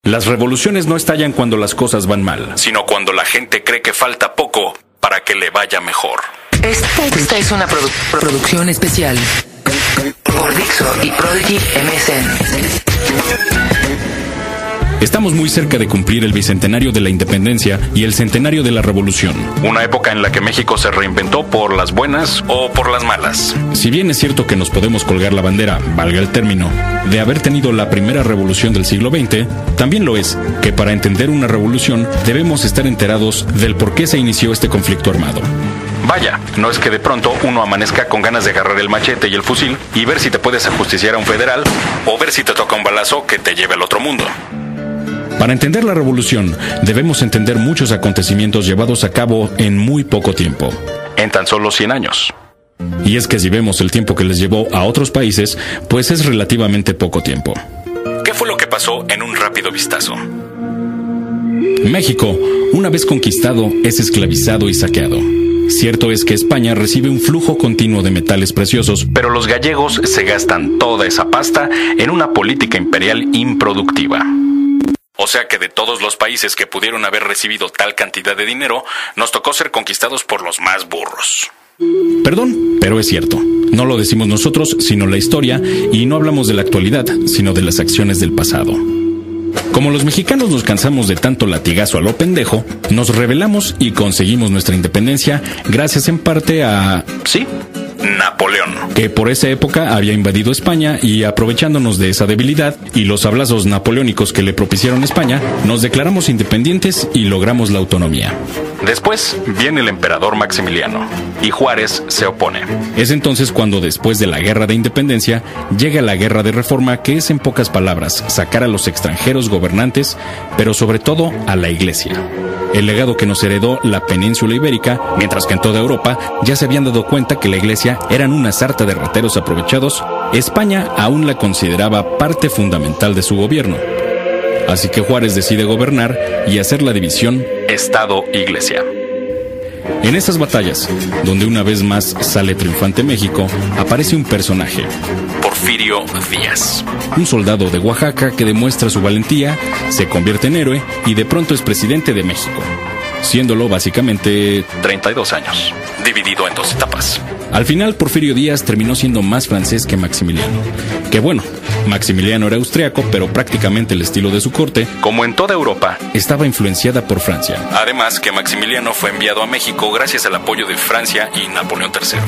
Las revoluciones no estallan cuando las cosas van mal, sino cuando la gente cree que falta poco para que le vaya mejor. Esta es una producción especial por Dixo y Prodigy MSN. Estamos muy cerca de cumplir el bicentenario de la independencia y el centenario de la revolución. Una época en la que México se reinventó por las buenas o por las malas. Si bien es cierto que nos podemos colgar la bandera, valga el término, de haber tenido la primera revolución del siglo XX, también lo es que para entender una revolución debemos estar enterados del por qué se inició este conflicto armado. Vaya, no es que de pronto uno amanezca con ganas de agarrar el machete y el fusil y ver si te puedes ajusticiar a un federal o ver si te toca un balazo que te lleve al otro mundo. Para entender la revolución, debemos entender muchos acontecimientos llevados a cabo en muy poco tiempo. En tan solo 100 años. Y es que si vemos el tiempo que les llevó a otros países, pues es relativamente poco tiempo. ¿Qué fue lo que pasó en un rápido vistazo? México, una vez conquistado, es esclavizado y saqueado. Cierto es que España recibe un flujo continuo de metales preciosos, pero los gallegos se gastan toda esa pasta en una política imperial improductiva. O sea que de todos los países que pudieron haber recibido tal cantidad de dinero, nos tocó ser conquistados por los más burros. Perdón, pero es cierto. No lo decimos nosotros, sino la historia, y no hablamos de la actualidad, sino de las acciones del pasado. Como los mexicanos nos cansamos de tanto latigazo a lo pendejo, nos rebelamos y conseguimos nuestra independencia gracias en parte a... ¿sí? Napoleón, que por esa época había invadido España y aprovechándonos de esa debilidad y los sablazos napoleónicos que le propiciaron España, nos declaramos independientes y logramos la autonomía. Después viene el emperador Maximiliano y Juárez se opone. Es entonces cuando después de la guerra de independencia llega la guerra de reforma, que es en pocas palabras sacar a los extranjeros gobernantes, pero sobre todo a la iglesia. El legado que nos heredó la península ibérica, mientras que en toda Europa ya se habían dado cuenta que la iglesia eran una sarta de rateros aprovechados, España aún la consideraba parte fundamental de su gobierno. Así que Juárez decide gobernar y hacer la división Estado-Iglesia. En esas batallas, donde una vez más sale triunfante México, aparece un personaje, Porfirio Díaz. Un soldado de Oaxaca que demuestra su valentía, se convierte en héroe y de pronto es presidente de México, siéndolo básicamente 32 años, dividido en dos etapas. Al final, Porfirio Díaz terminó siendo más francés que Maximiliano. Que bueno, Maximiliano era austriaco, pero prácticamente el estilo de su corte, como en toda Europa, estaba influenciada por Francia. Además que Maximiliano fue enviado a México gracias al apoyo de Francia y Napoleón III.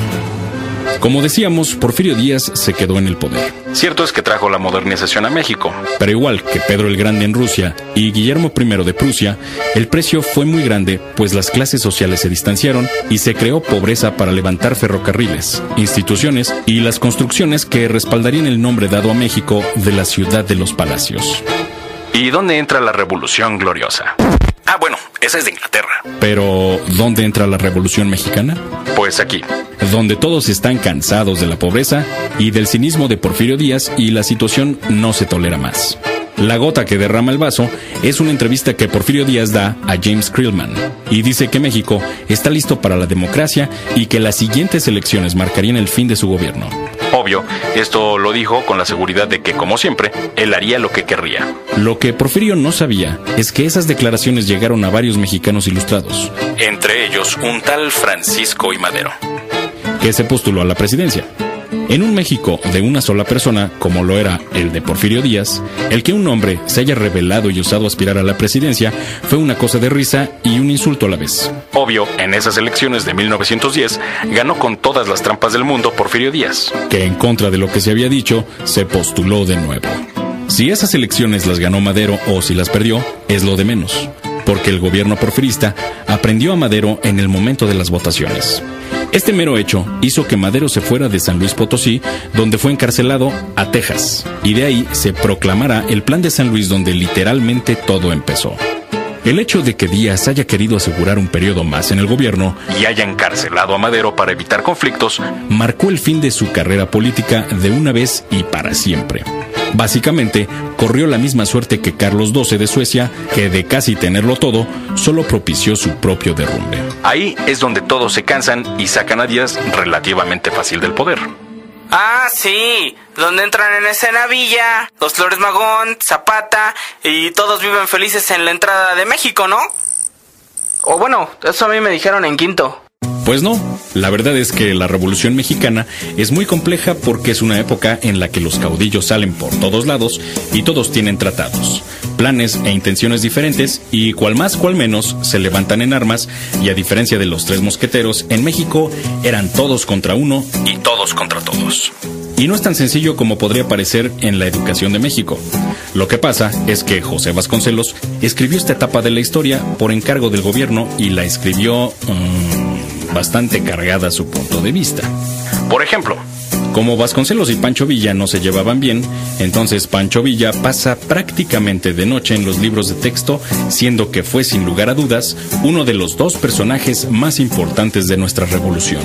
Como decíamos, Porfirio Díaz se quedó en el poder. Cierto es que trajo la modernización a México, pero igual que Pedro el Grande en Rusia y Guillermo I de Prusia, el precio fue muy grande, pues las clases sociales se distanciaron y se creó pobreza para levantar ferrocarriles, instituciones y las construcciones que respaldarían el nombre dado a México de la ciudad de los palacios. ¿Y dónde entra la Revolución Gloriosa? Ah, bueno, esa es de Inglaterra. Pero, ¿dónde entra la Revolución Mexicana? Pues aquí, donde todos están cansados de la pobreza y del cinismo de Porfirio Díaz y la situación no se tolera más. La gota que derrama el vaso es una entrevista que Porfirio Díaz da a James Krillman y dice que México está listo para la democracia y que las siguientes elecciones marcarían el fin de su gobierno. Obvio, esto lo dijo con la seguridad de que, como siempre, él haría lo que querría. Lo que Porfirio no sabía es que esas declaraciones llegaron a varios mexicanos ilustrados, entre ellos un tal Francisco I. Madero, que se postuló a la presidencia. En un México de una sola persona, como lo era el de Porfirio Díaz, el que un hombre se haya rebelado y osado aspirar a la presidencia fue una cosa de risa y un insulto a la vez. Obvio, en esas elecciones de 1910 ganó con todas las trampas del mundo Porfirio Díaz, que en contra de lo que se había dicho, se postuló de nuevo. Si esas elecciones las ganó Madero o si las perdió, es lo de menos, porque el gobierno porfirista aprendió a Madero en el momento de las votaciones. Este mero hecho hizo que Madero se fuera de San Luis Potosí, donde fue encarcelado, a Texas, y de ahí se proclamara el Plan de San Luis, donde literalmente todo empezó. El hecho de que Díaz haya querido asegurar un periodo más en el gobierno y haya encarcelado a Madero para evitar conflictos, marcó el fin de su carrera política de una vez y para siempre. Básicamente, corrió la misma suerte que Carlos XII de Suecia, que de casi tenerlo todo, solo propició su propio derrumbe. Ahí es donde todos se cansan y sacan a Díaz relativamente fácil del poder. Ah, sí, donde entran en escena Villa, los Flores Magón, Zapata y todos viven felices en la entrada de México, ¿no? O bueno, eso a mí me dijeron en quinto. Pues no, la verdad es que la Revolución Mexicana es muy compleja porque es una época en la que los caudillos salen por todos lados y todos tienen tratados, planes e intenciones diferentes y cual más cual menos se levantan en armas y a diferencia de los 3 mosqueteros, en México eran todos contra uno y todos contra todos. Y no es tan sencillo como podría parecer en la educación de México. Lo que pasa es que José Vasconcelos escribió esta etapa de la historia por encargo del gobierno y la escribió bastante cargada a su punto de vista. Por ejemplo, como Vasconcelos y Pancho Villa no se llevaban bien, entonces Pancho Villa pasa prácticamente de noche en los libros de texto, siendo que fue sin lugar a dudas uno de los 2 personajes más importantes de nuestra revolución.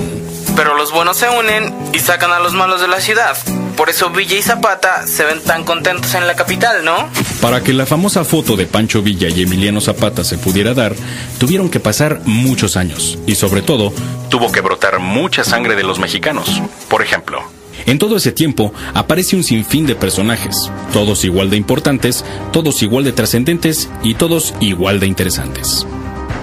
Pero los buenos se unen y sacan a los malos de la ciudad. Por eso Villa y Zapata se ven tan contentos en la capital, ¿no? Para que la famosa foto de Pancho Villa y Emiliano Zapata se pudiera dar, tuvieron que pasar muchos años y sobre todo, tuvo que brotar mucha sangre de los mexicanos. Por ejemplo, en todo ese tiempo aparece un sinfín de personajes, todos igual de importantes, todos igual de trascendentes y todos igual de interesantes.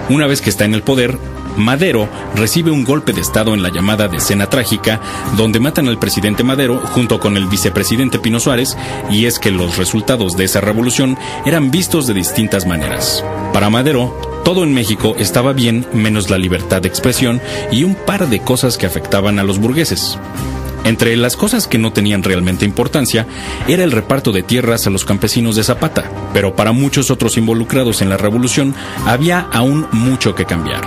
Una vez que está en el poder, Madero recibe un golpe de estado en la llamada Decena Trágica, donde matan al presidente Madero junto con el vicepresidente Pino Suárez, y es que los resultados de esa revolución eran vistos de distintas maneras. Para Madero, todo en México estaba bien menos la libertad de expresión y un par de cosas que afectaban a los burgueses. Entre las cosas que no tenían realmente importancia era el reparto de tierras a los campesinos de Zapata, pero para muchos otros involucrados en la revolución había aún mucho que cambiar.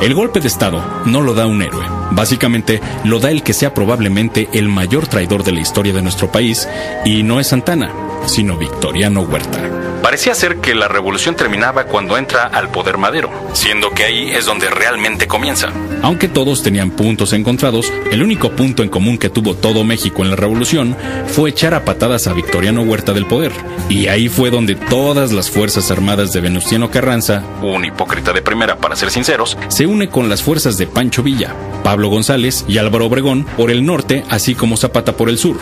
El golpe de estado no lo da un héroe, básicamente lo da el que sea probablemente el mayor traidor de la historia de nuestro país, y no es Santana, sino Victoriano Huerta. Parecía ser que la revolución terminaba cuando entra al poder Madero, siendo que ahí es donde realmente comienza. Aunque todos tenían puntos encontrados, el único punto en común que tuvo todo México en la revolución fue echar a patadas a Victoriano Huerta del poder. Y ahí fue donde todas las fuerzas armadas de Venustiano Carranza, un hipócrita de primera para ser sinceros, se une con las fuerzas de Pancho Villa, Pablo González y Álvaro Obregón por el norte, así como Zapata por el sur.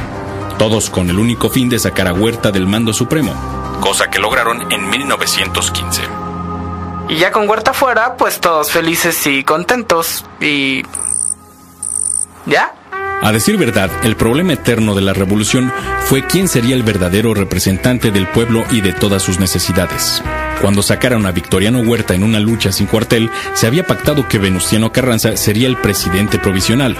Todos con el único fin de sacar a Huerta del mando supremo, cosa que lograron en 1915. Y ya con Huerta fuera, pues todos felices y contentos. Y... ¿ya? A decir verdad, el problema eterno de la revolución fue quién sería el verdadero representante del pueblo y de todas sus necesidades. Cuando sacaron a Victoriano Huerta en una lucha sin cuartel, se había pactado que Venustiano Carranza sería el presidente provisional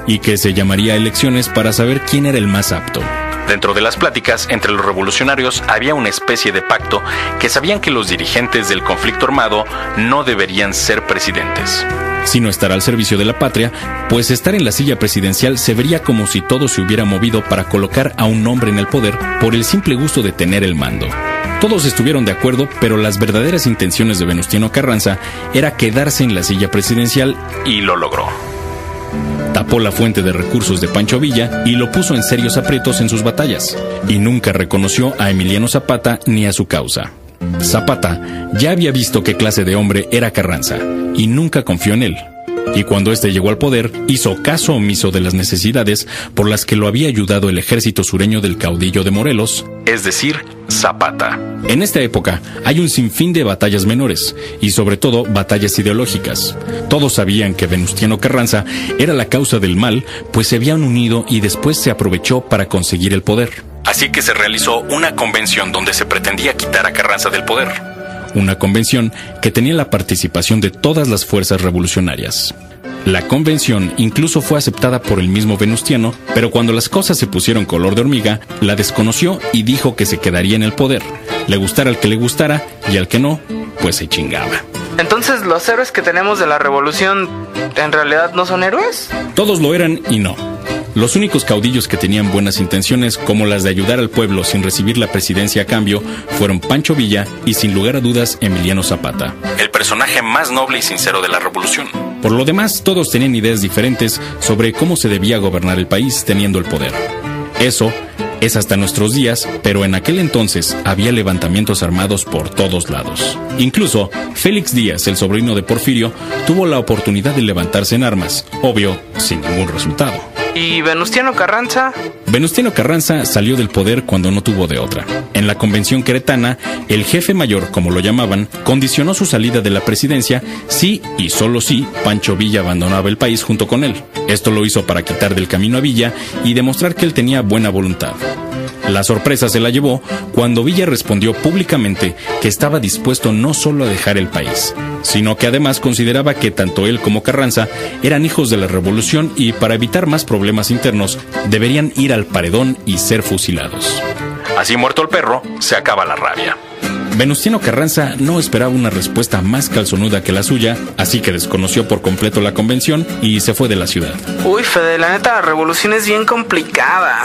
y que se llamaría a elecciones para saber quién era el más apto. Dentro de las pláticas entre los revolucionarios había una especie de pacto que sabían que los dirigentes del conflicto armado no deberían ser presidentes, sino estar al servicio de la patria, pues estar en la silla presidencial se vería como si todo se hubiera movido para colocar a un hombre en el poder por el simple gusto de tener el mando. Todos estuvieron de acuerdo, pero las verdaderas intenciones de Venustiano Carranza era quedarse en la silla presidencial y lo logró. Tapó la fuente de recursos de Pancho Villa y lo puso en serios aprietos en sus batallas, y nunca reconoció a Emiliano Zapata ni a su causa. Zapata ya había visto qué clase de hombre era Carranza, y nunca confió en él. Y cuando éste llegó al poder, hizo caso omiso de las necesidades por las que lo había ayudado el ejército sureño del caudillo de Morelos, es decir, Zapata. En esta época hay un sinfín de batallas menores, y sobre todo batallas ideológicas. Todos sabían que Venustiano Carranza era la causa del mal, pues se habían unido y después se aprovechó para conseguir el poder. Así que se realizó una convención donde se pretendía quitar a Carranza del poder. Una convención que tenía la participación de todas las fuerzas revolucionarias. La convención incluso fue aceptada por el mismo Venustiano, pero cuando las cosas se pusieron color de hormiga, la desconoció y dijo que se quedaría en el poder. Le gustara al que le gustara y al que no, pues se chingaba. Entonces, ¿los héroes que tenemos de la revolución en realidad no son héroes? Todos lo eran y no. Los únicos caudillos que tenían buenas intenciones, como las de ayudar al pueblo sin recibir la presidencia a cambio, fueron Pancho Villa y, sin lugar a dudas, Emiliano Zapata, el personaje más noble y sincero de la revolución. Por lo demás, todos tenían ideas diferentes sobre cómo se debía gobernar el país teniendo el poder. Eso es hasta nuestros días, pero en aquel entonces había levantamientos armados por todos lados. Incluso, Félix Díaz, el sobrino de Porfirio, tuvo la oportunidad de levantarse en armas, obvio, sin ningún resultado. ¿Y Venustiano Carranza? Venustiano Carranza salió del poder cuando no tuvo de otra. En la convención queretana, el jefe mayor, como lo llamaban, condicionó su salida de la presidencia si y solo si Pancho Villa abandonaba el país junto con él. Esto lo hizo para quitar del camino a Villa y demostrar que él tenía buena voluntad. La sorpresa se la llevó cuando Villa respondió públicamente que estaba dispuesto no solo a dejar el país, sino que además consideraba que tanto él como Carranza eran hijos de la revolución y para evitar más problemas internos deberían ir al paredón y ser fusilados. Así muerto el perro, se acaba la rabia. Venustiano Carranza no esperaba una respuesta más calzonuda que la suya, así que desconoció por completo la convención y se fue de la ciudad. Uy, Fede, la neta, la revolución es bien complicada.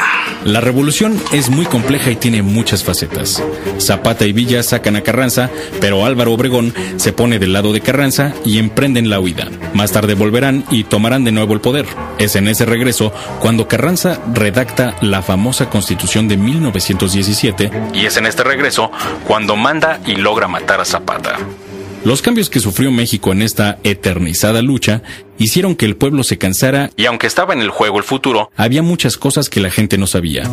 La revolución es muy compleja y tiene muchas facetas. Zapata y Villa sacan a Carranza, pero Álvaro Obregón se pone del lado de Carranza y emprenden la huida. Más tarde volverán y tomarán de nuevo el poder. Es en ese regreso cuando Carranza redacta la famosa Constitución de 1917 y es en este regreso cuando manda y logra matar a Zapata. Los cambios que sufrió México en esta eternizada lucha hicieron que el pueblo se cansara y aunque estaba en el juego el futuro, había muchas cosas que la gente no sabía.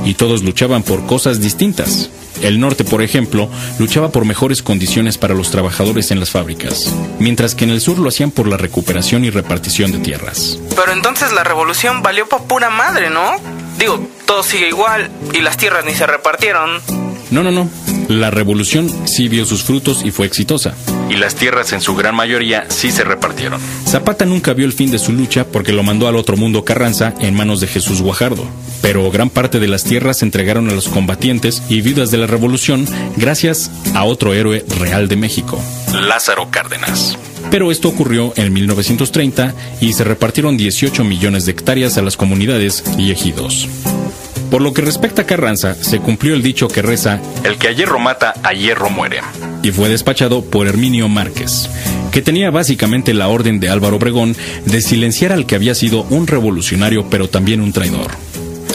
Y todos luchaban por cosas distintas. El norte, por ejemplo, luchaba por mejores condiciones para los trabajadores en las fábricas, mientras que en el sur lo hacían por la recuperación y repartición de tierras. Pero entonces la revolución valió pa' pura madre, ¿no? Digo, todo sigue igual y las tierras ni se repartieron. No. La revolución sí vio sus frutos y fue exitosa. Y las tierras en su gran mayoría sí se repartieron. Zapata nunca vio el fin de su lucha porque lo mandó al otro mundo Carranza en manos de Jesús Guajardo. Pero gran parte de las tierras se entregaron a los combatientes y viudas de la revolución gracias a otro héroe real de México, Lázaro Cárdenas. Pero esto ocurrió en 1930 y se repartieron 18 millones de hectáreas a las comunidades y ejidos. Por lo que respecta a Carranza, se cumplió el dicho que reza: el que a hierro mata, a hierro muere. Y fue despachado por Herminio Márquez, que tenía básicamente la orden de Álvaro Obregón de silenciar al que había sido un revolucionario pero también un traidor.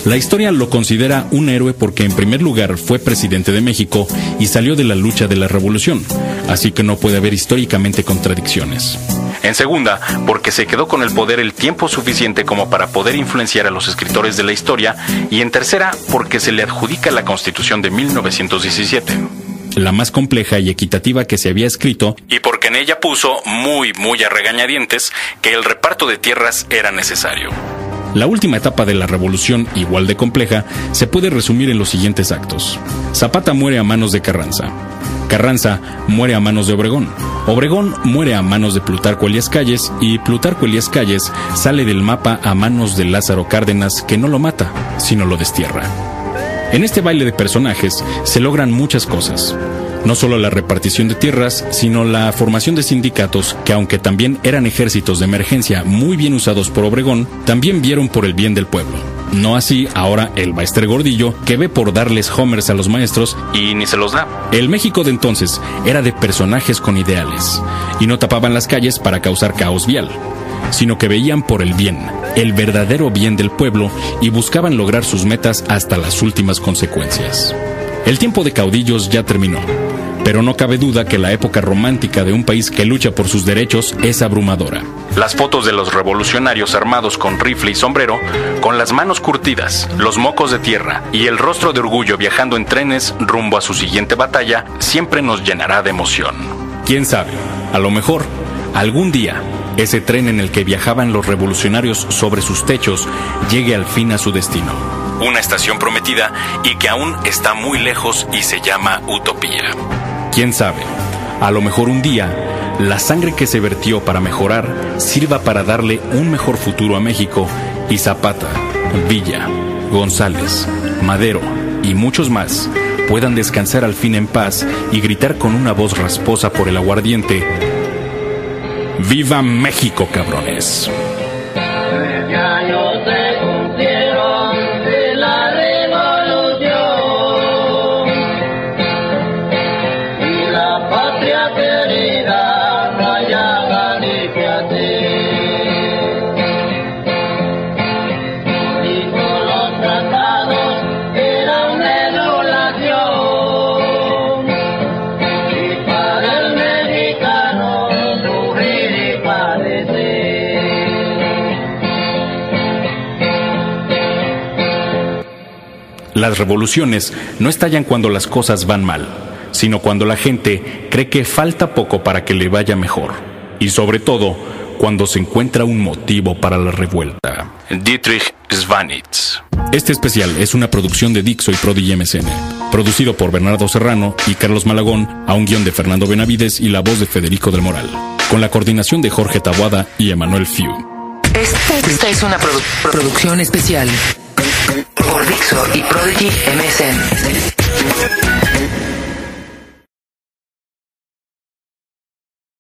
La historia lo considera un héroe porque en primer lugar fue presidente de México y salió de la lucha de la revolución, así que no puede haber históricamente contradicciones. En segunda, porque se quedó con el poder el tiempo suficiente como para poder influenciar a los escritores de la historia, y en tercera, porque se le adjudica la Constitución de 1917. La más compleja y equitativa que se había escrito, y porque en ella puso muy a regañadientes que el reparto de tierras era necesario. La última etapa de la revolución, igual de compleja, se puede resumir en los siguientes actos. Zapata muere a manos de Carranza. Carranza muere a manos de Obregón. Obregón muere a manos de Plutarco Elías Calles y Plutarco Elías Calles sale del mapa a manos de Lázaro Cárdenas, que no lo mata, sino lo destierra. En este baile de personajes se logran muchas cosas. No solo la repartición de tierras, sino la formación de sindicatos que, aunque también eran ejércitos de emergencia muy bien usados por Obregón, también vieron por el bien del pueblo. No así ahora el maestre Gordillo, que ve por darles homers a los maestros y ni se los da. El México de entonces era de personajes con ideales, y no tapaban las calles para causar caos vial, sino que veían por el bien, el verdadero bien del pueblo, y buscaban lograr sus metas hasta las últimas consecuencias. El tiempo de caudillos ya terminó, pero no cabe duda que la época romántica de un país que lucha por sus derechos es abrumadora. Las fotos de los revolucionarios armados con rifle y sombrero, con las manos curtidas, los mocos de tierra y el rostro de orgullo viajando en trenes rumbo a su siguiente batalla, siempre nos llenará de emoción. ¿Quién sabe? A lo mejor, algún día, ese tren en el que viajaban los revolucionarios sobre sus techos llegue al fin a su destino. Una estación prometida y que aún está muy lejos y se llama Utopía. ¿Quién sabe? A lo mejor un día, la sangre que se vertió para mejorar sirva para darle un mejor futuro a México y Zapata, Villa, González, Madero y muchos más puedan descansar al fin en paz y gritar con una voz rasposa por el aguardiente: ¡Viva México, cabrones! Ya no se cumplieron de la revolución y la patria querida no haya Galicia y con los tratados era una violación y para el mexicano sufrir y padecer. Las revoluciones no estallan cuando las cosas van mal, sino cuando la gente cree que falta poco para que le vaya mejor. Y sobre todo, cuando se encuentra un motivo para la revuelta. Dietrich Schwanitz. Este especial es una producción de Dixo y Prodigy MSN, producido por Bernardo Serrano y Carlos Malagón, a un guión de Fernando Benavides y la voz de Federico del Moral, con la coordinación de Jorge Taboada y Emanuel Fiu. Esta es una producción especial por Dixo y Prodigy MSN.